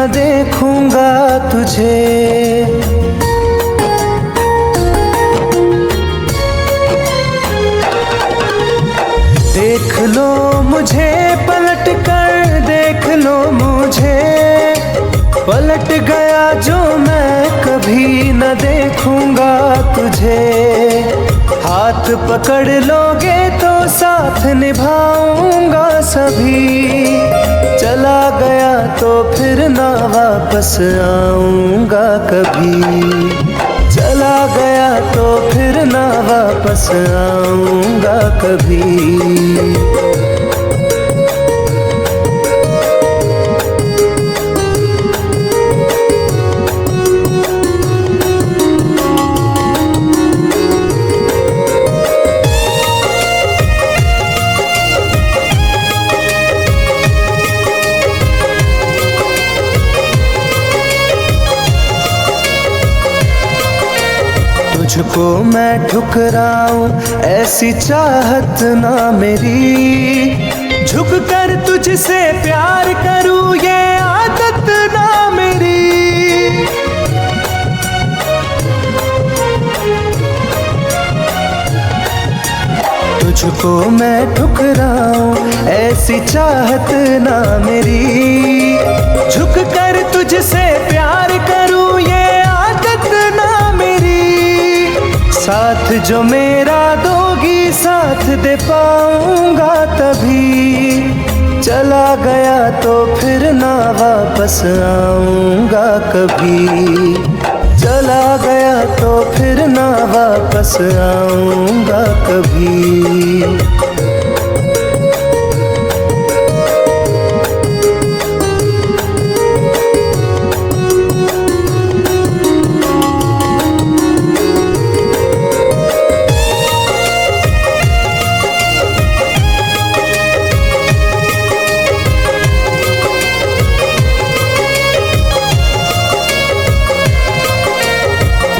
न देखूंगा तुझे। देख लो मुझे पलट कर, देख लो मुझे, पलट गया जो मैं कभी न देखूंगा तुझे। हाथ पकड़ लोगे तो साथ निभाऊंगा सभी, चला गया तो फिर ना वापस आऊंगा कभी। चला गया तो फिर ना वापस आऊंगा कभी। तुझको मैं ठुकराऊं ऐसी चाहत ना मेरी, झुक कर तुझसे प्यार करूं ये आदत ना मेरी। तुझको मैं ठुकराऊं ऐसी चाहत ना मेरी, झुक कर तुझसे प्यार करूं ये आदत ना मेरी। साथ जो मेरा दोगी साथ दे पाऊंगा तभी, चला गया तो फिर ना वापस आऊंगा कभी। चला गया तो फिर ना वापस आऊंगा कभी।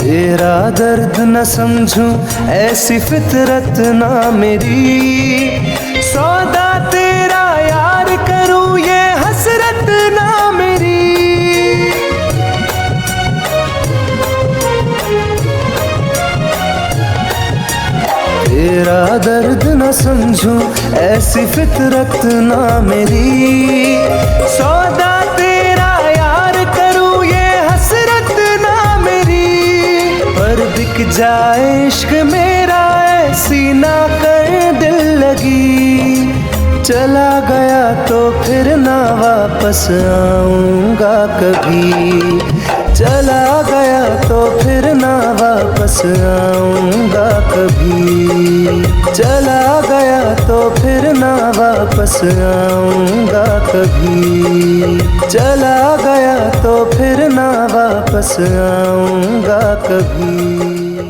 तेरा दर्द न समझूं ऐसी फितरत ना मेरी, सौदा तेरा यार करूं ये हसरत ना मेरी। तेरा दर्द न समझूं ऐसी फितरत ना मेरी, सौदा तेरा यार करूं ये हसरत ना मेरी। पर बिक जाए इश्क मेरा ऐसी ना कर दिल लगी, चला गया तो फिर ना वापस आऊंगा कभी। चला गया तो फिर ना वापस आऊंगा कभी। चला गया तो फिर ना वापस आऊंगा कभी। चला गया तो फिर ना वापस आऊंगा कभी।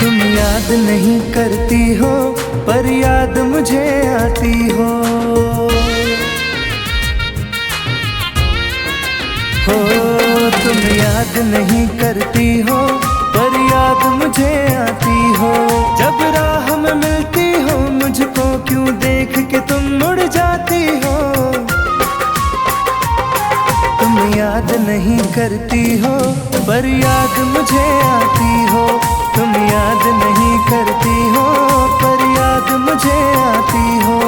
तुम याद नहीं करती हो पर याद मुझे आती हो। तुम याद नहीं करती हो पर याद मुझे आती हो। जब राह में मिलती हो मुझको क्यों देख के तुम मुड़ जाती हो। तुम याद नहीं करती हो पर याद मुझे आती हो। तुम याद नहीं करती हो पर याद मुझे आती हो।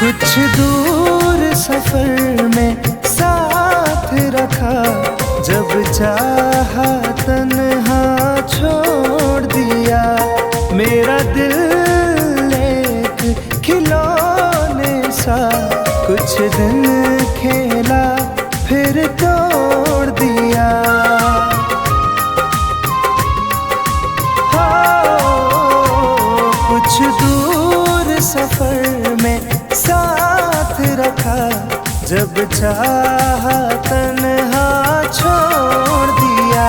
कुछ दूर सफर में साथ रखा, जब चाहा तन्हा छोड़ दिया। मेरा दिल एक खिलौने सा कुछ दिन खेला फिर तोड़ दिया। देखा, जब चाहा तन्हा छोड़ दिया।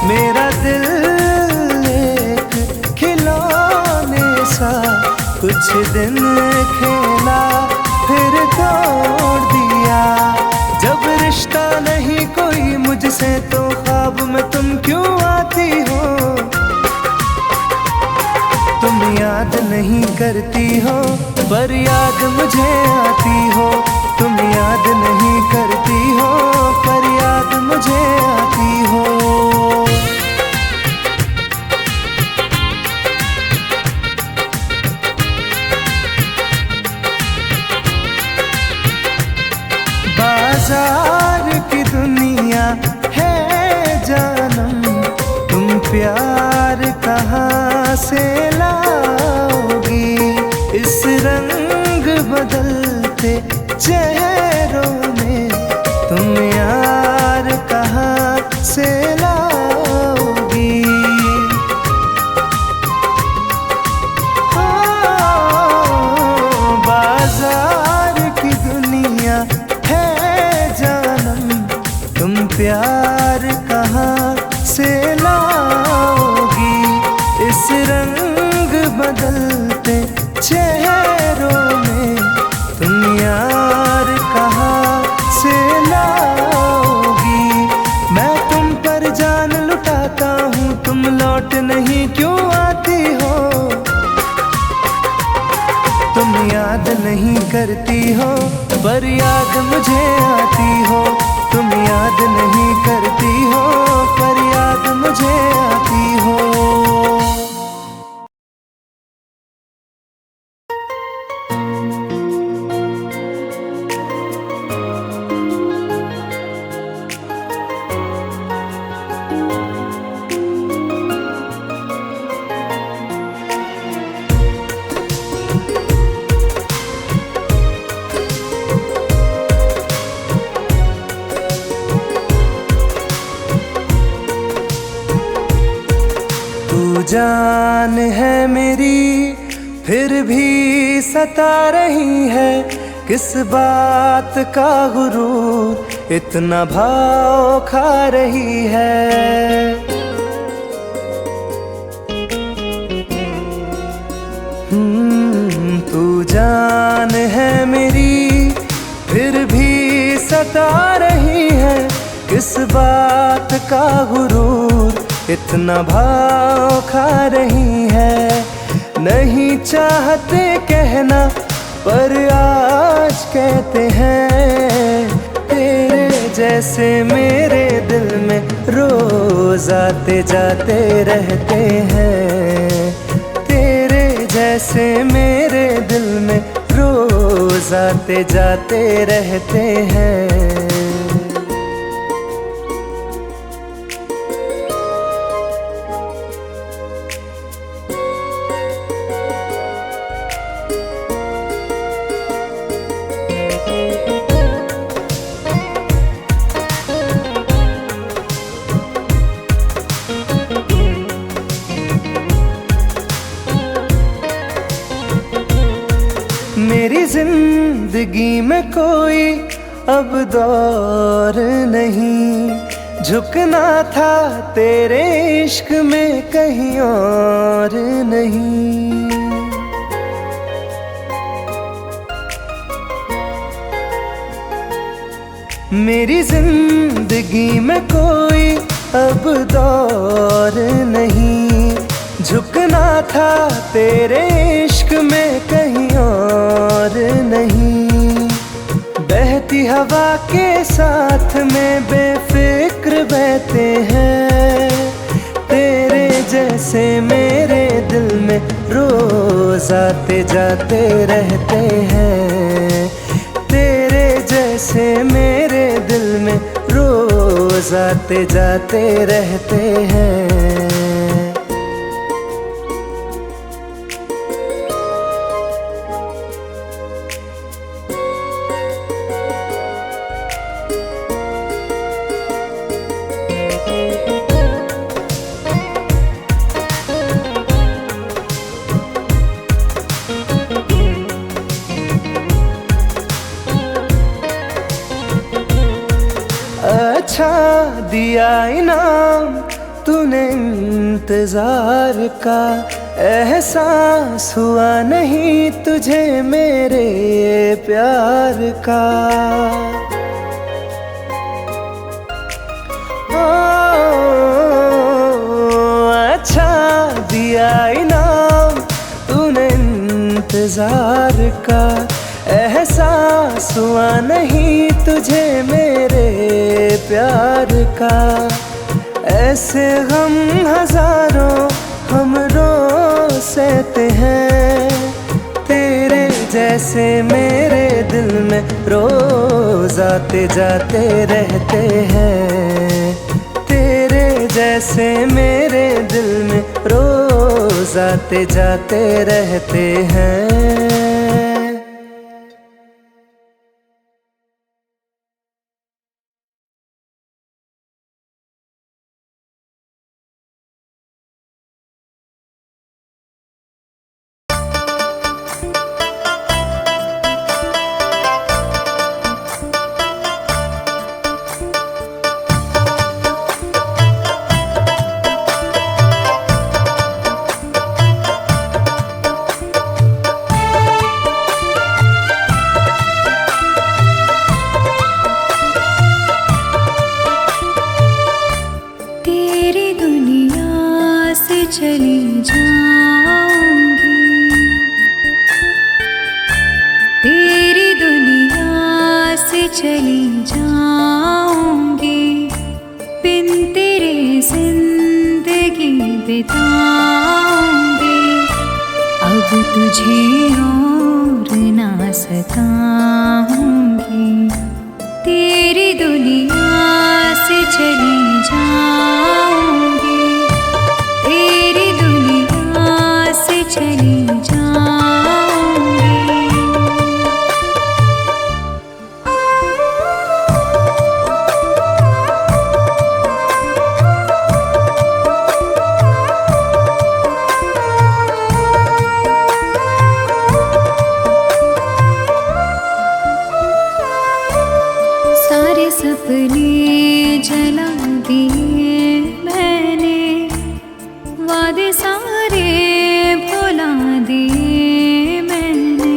मेरा दिल एक खिलौने सा कुछ दिन खेला फिर तोड़ दिया। जब रिश्ता नहीं कोई मुझसे तो ख्वाब में तुम क्यों आती हो? तुम याद नहीं करती हो पर याद मुझे आती हो। तुम याद नहीं करती हो पर याद मुझे आती हो। बाजार की दुनिया है जानम, तुम प्यार कहाँ से लाओगी? इस रंग बदलते चेहरों में तुम यार कहाँ से लाओगी? बाजार की दुनिया है जानम, तुम प्यार कहाँ से लाओगी? इस रंग बदलते चेहरों में तुम यार कहाँ से लाओगी? मैं तुम पर जान लुटाता हूँ, तुम लौट नहीं क्यों आती हो? तुम याद नहीं करती हो पर याद मुझे आती हो। तुम याद नहीं करती हो पर याद मुझे आती हो। जान है मेरी फिर भी सता रही है, किस बात का गुरूर इतना भाव खा रही है? तू जान है मेरी फिर भी सता रही है, किस बात का गुरूर इतना भाव खा रही है? नहीं चाहते कहना पर आज कहते हैं, तेरे जैसे मेरे दिल में रोज आते जाते रहते हैं। तेरे जैसे मेरे दिल में रोज आते जाते रहते हैं। मेरी जिंदगी में कोई अब दौर नहीं, झुकना था तेरे इश्क में कहीं और नहीं। मेरी जिंदगी में कोई अब दौर नहीं, झुकना था तेरे इश्क में कहीं और नहीं। बहती हवा के साथ में बेफिक्र बहते हैं, तेरे जैसे मेरे दिल में रोज आते जाते रहते हैं। तेरे जैसे मेरे दिल में रोज आते जाते रहते हैं। अच्छा दिया इनाम तूने इंतजार का, एहसास हुआ नहीं तुझे मेरे प्यार का। ओ, अच्छा दिया इनाम तूने इंतजार का, एहसास हुआ नहीं तुझे मेरे प्यार का। ऐसे गम हजारों हम रोज सहते हैं, तेरे जैसे मेरे दिल में रोज आते जाते रहते हैं। तेरे जैसे मेरे दिल में रोज आते जाते रहते हैं। चली जाऊंगी, तेरी दुनिया से चली जाऊंगी, बिन तेरे जिंदगी बिताऊंगी। अब तुझे और ना सताऊंगी, तेरी दुनिया से चली जाऊंगी, तेरी दुनिया से चली जाऊंगी। सारे सपने जला दिए मैंने, वादे सारे भुला दिए मैंने।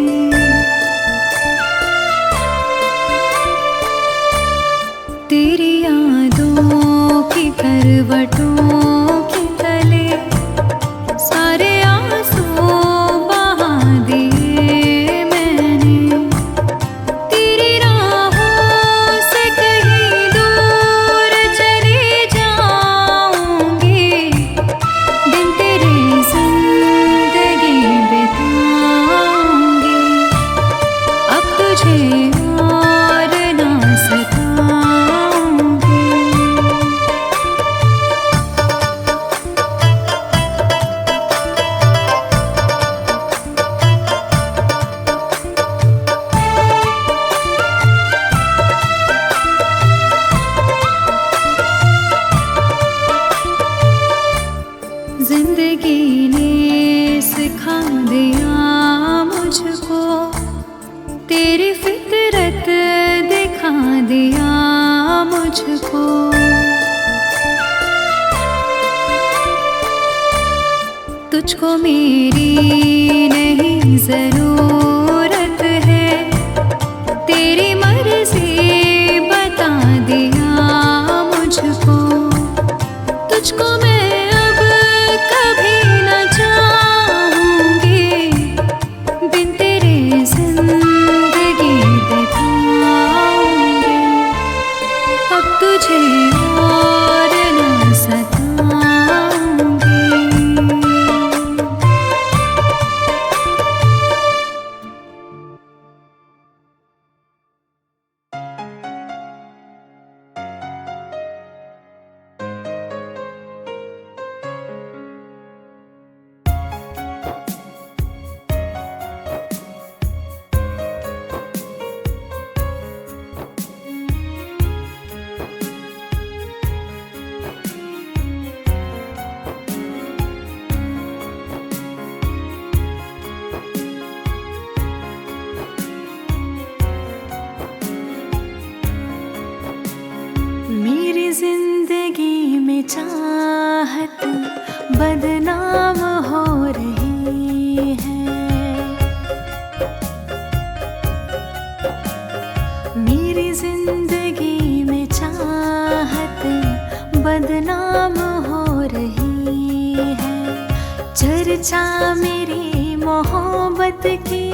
तेरी यादों की करवटों के तले सारे आंसू बहा दिए मैंने। तेरी राहों से कहीं दूर चली जाऊंगी, दिन तेरे जिंदगी बिताऊंगी। अब तुझे और ना सताऊंगी। जिंदगी ने सिखा दिया मुझको, तेरी फितरत दिखा दिया मुझको। तुझको मेरी नहीं जरूरत है, तेरी मर्जी बता दिया मुझको। तुझको मैं अब कभी न चाहूंगी, बिन तेरे जिंदगी बिताऊंगी। अब तुझे और न सताऊंगी। मेरी जिंदगी में चाहत बदनाम हो रही है। मेरी जिंदगी में चाहत बदनाम हो रही है। चर्चा मेरी मोहब्बत की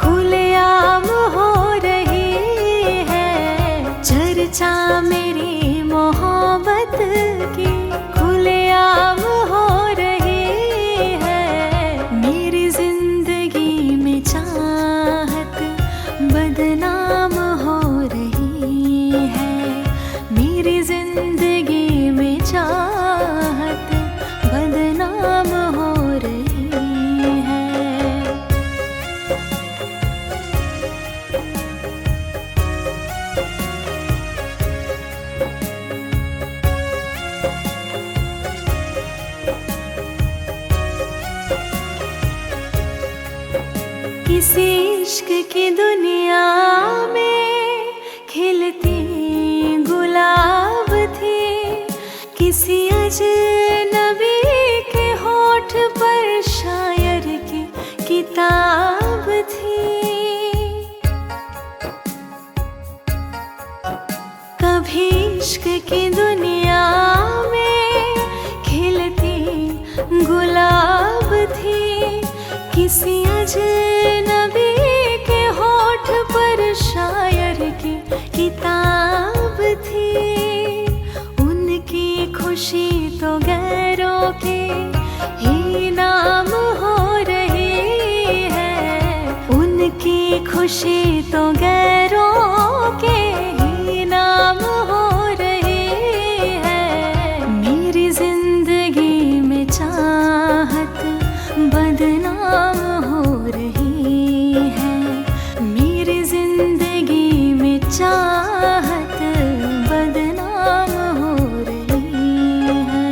खुलेआम हो रही है। चर्चा मेरी मोहब्बत की खुलेआम हो रही है। मेरी जिंदगी में चाहत बदनाम हो रही है। मेरी जिंदगी में चाहत बदनाम हो रही है। किसी इश्क की दुनिया में खिलती गुलाब थी। किसी अजनबी के होठ पर शायर की किताब थी। कभी इश्क की दुनिया में खिलती गुलाब थी। किसी अजनबी के होठ पर शायर की किताब थी। उनकी खुशी तो गैरों के ही नाम हो रही है। उनकी खुशी तो गैरों के ही नाम हो रही है। मेरी जिंदगी में चाहत बदनाम हो रही है। मेरी जिंदगी में चाहत बदनाम हो रही है।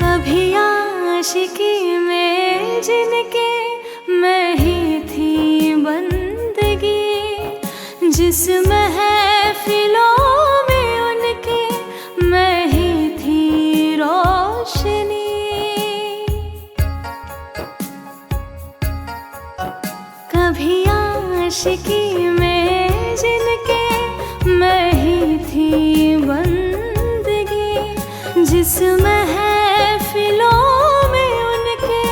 कभी आशिकी में जिनके मैं ही थी बंदगी। जिस महफिलों में उनके मैं ही थी रोशनी। कभी आशिकी में जिनके मैं ही थी बंदगी। जिस महफिलों में उनके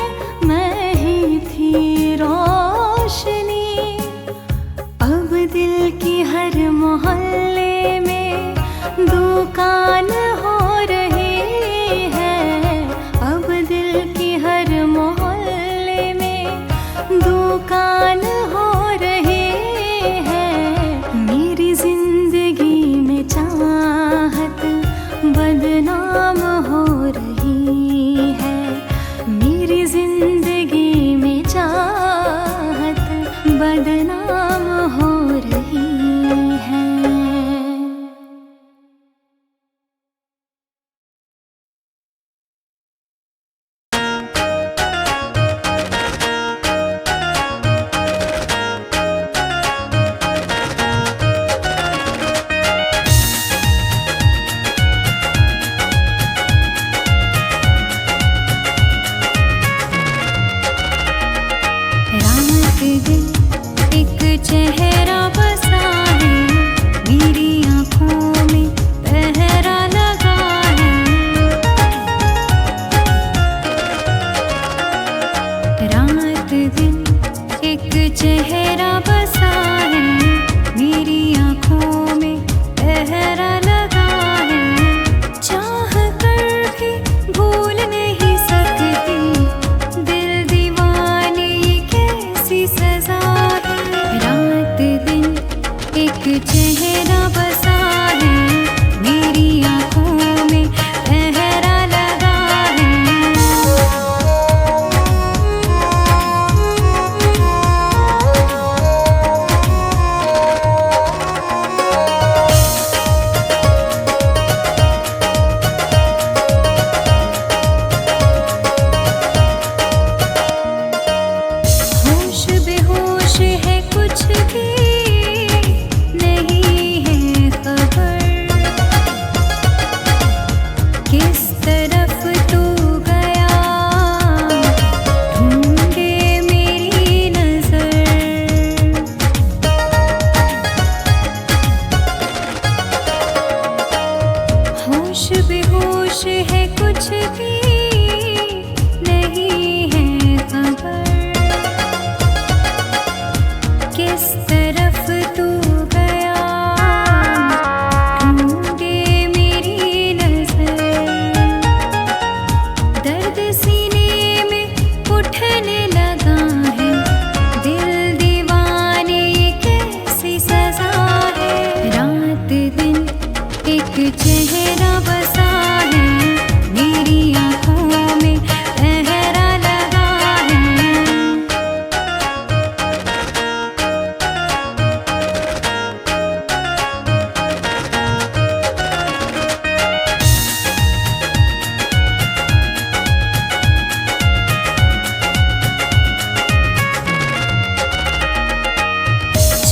मैं ही थी रोशनी। अब दिल की हर मोहल्ले में दुकान हो रही है। अब दिल की हर मोहल्ले में दुकान हो रही है। मेरी जिंदगी में चाहत बदनाम हो रही है। मेरी जिंदगी में चाहत बदनाम हो रही है। रात दिन एक चेहरा बसा है। मेरी आँखों में पहरा लगा है। रात दिन एक चेहरा बसा है। मेरी आँखों में पहरा लगा है। चाह कर भी भूल नहीं सकती दिल दीवाने ये कैसी सजा है। रात दिन एक चेहरा बसा है। मेरी आँखों में पहरा लगा है। कुछ भी नहीं है खबर, किस तरफ तू गया ढूंढे मेरी नजर। दर्द सीने में उठने लगा है, दिल दीवाने ये कैसी सजा है। रात दिन एक चेहरा बसा है, मेरी आँखों में पहरा लगा है।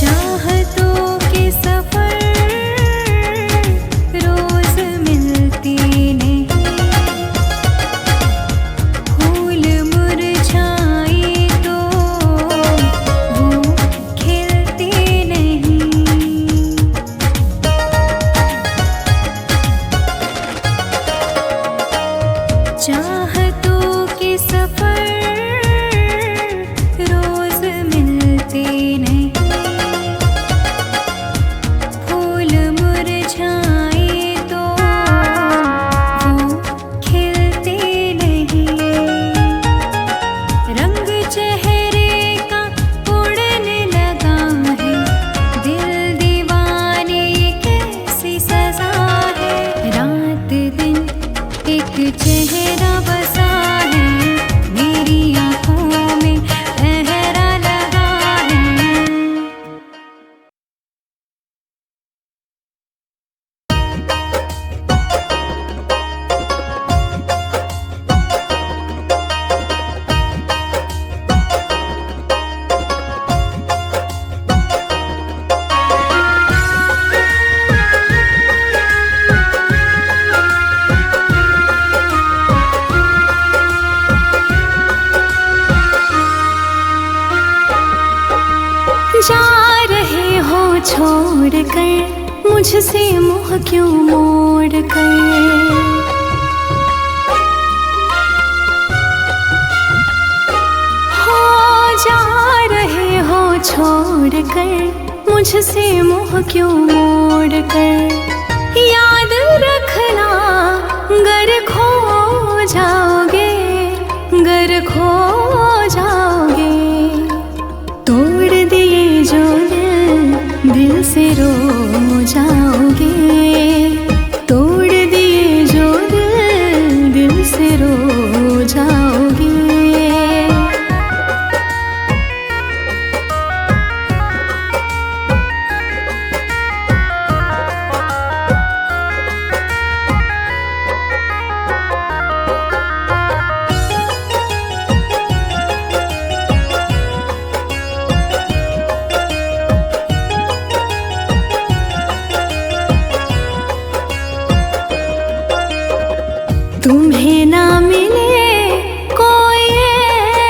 चाहतों के सफर रोज मिलते नहीं, फूल मुरझाए तो वो खिलते नहीं। चाहतों के सफर रोज मिलते नहीं, फूल मुरझाए तो वो खिलते नहीं। रंग चेहरे का उड़ने लगा है, दिल दीवाने ये कैसी सजा है। रात दिन एक चेहरा बसा है, मेरी आँखों में पहरा लगा है। जा रहे हो छोड़ कर मुझसे मुँह क्यों मोड़ कर। हो जा रहे हो छोड़ कर मुझसे मुँह क्यों मोड़ कर। याद रखना गर खो जाओगे, गर खो जाओगे। तोड़ दिए जो दिल से रो जाओगे। तोड़ दिए जो दिल से रो जाओगे। तुम्हें ना मिले कोई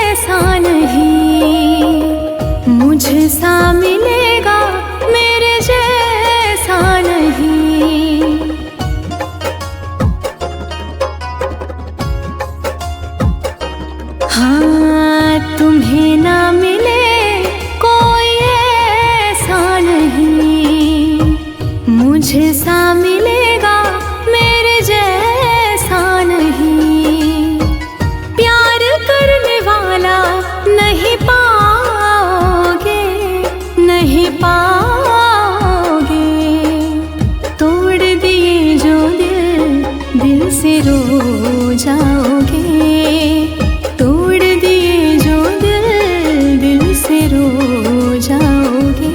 ऐसा नहीं, मुझसा मिलेगा मेरे जैसा नहीं। हाँ तुम्हें ना मिले कोई ऐसा नहीं, मुझसा मिलेगा मेरे जैसा नहीं। प्यार करने वाला नहीं पाओगे, नहीं पाओगे। तोड़ दिए जो दिल से रो जाओगे। तोड़ दिए जो दिल से रो जाओगे।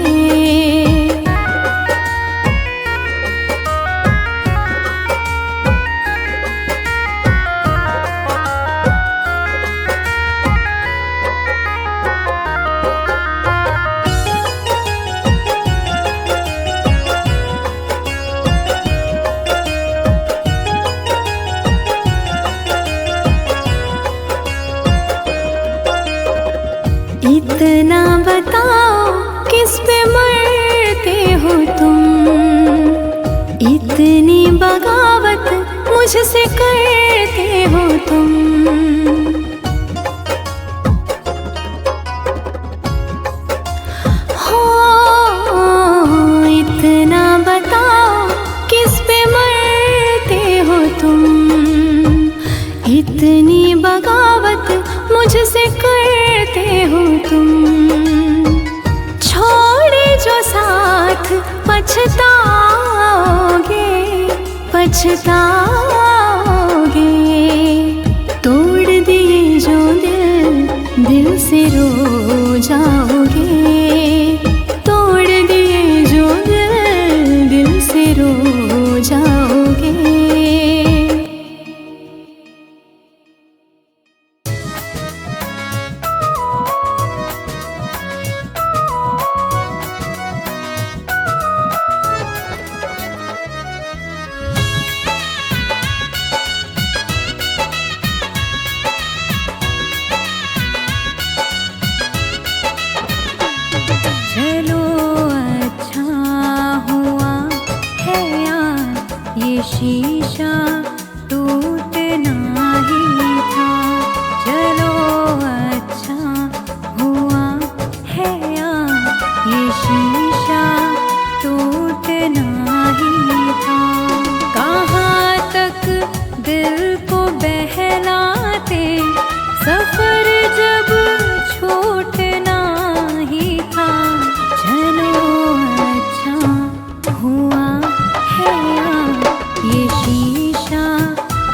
इतना बताओ किस पे मरते हो तुम, इतनी बगावत मुझसे करते पछताओगे। तोड़ दिए जो दिल से रो जाओगे। तोड़ दिए जो दिल से रो जाओगे। चलो अच्छा हुआ है यार, ये शीशा टूटना ही था। चलो अच्छा हुआ है यार, ये शीशा टूटना ही था। कहाँ तक दिल को बहलाते, सफर जब छोटना ही था। चलो अच्छा हुआ है यार, ये शीशा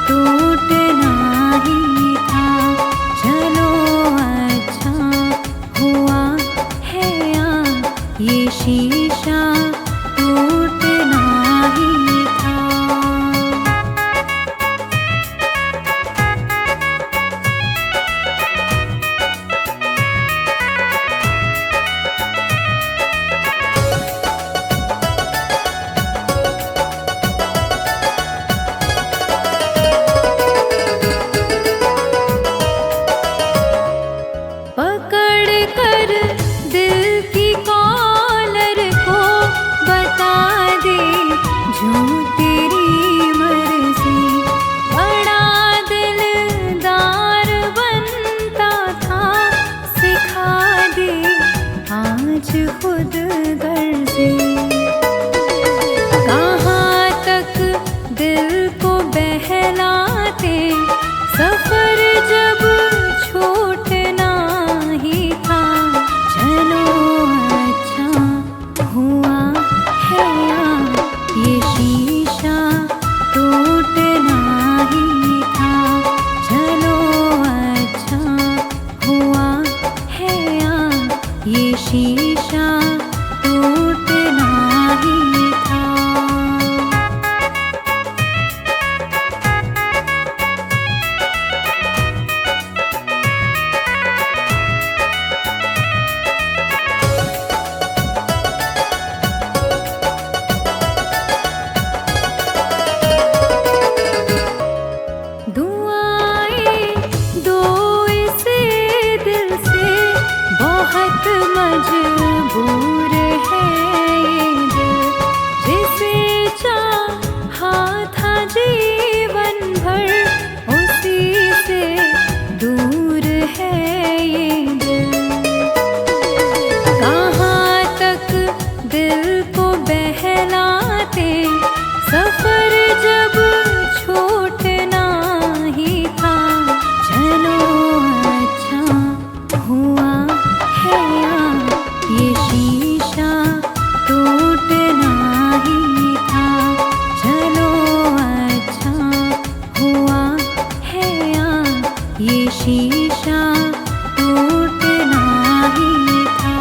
टूटना ही था। चलो अच्छा हुआ है यार, ये शीशा टूटना ही था। पकड़ कर दिल की कॉलर को बता दे जो तेरी मर्जी। बड़ा दिलदार बनता था, सिखा दे आज खुद गर्जी। कहाँ तक दिल को बहलाते, सफर जब छोटना ही था। चलो अच्छा हुआ है यार, ये शीशा टूटना ही था। चलो अच्छा हुआ है यार, ये शीशा टूटना ही था। दुआएं दो इस दिल से, बहुत मजबूर है ये दिल। जिसे चाहा था जीवन भर, उसी से दूर है ये दिल। कहाँ तक दिल को बहलाते, सफर जब छोटना ही था। चलो अच्छा हुआ है यार, ये शीशा टूटना ही था। चलो अच्छा हुआ है यार, ये शीशा टूटना ही था।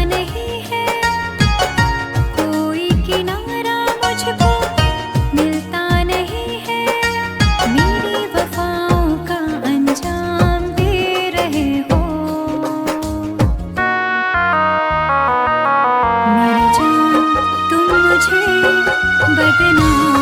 नहीं है, कोई किनारा मुझको मिलता नहीं है। मेरी वफाओं का अंजाम दे रहे हो। मर जाऊं तुम मुझे बदनाम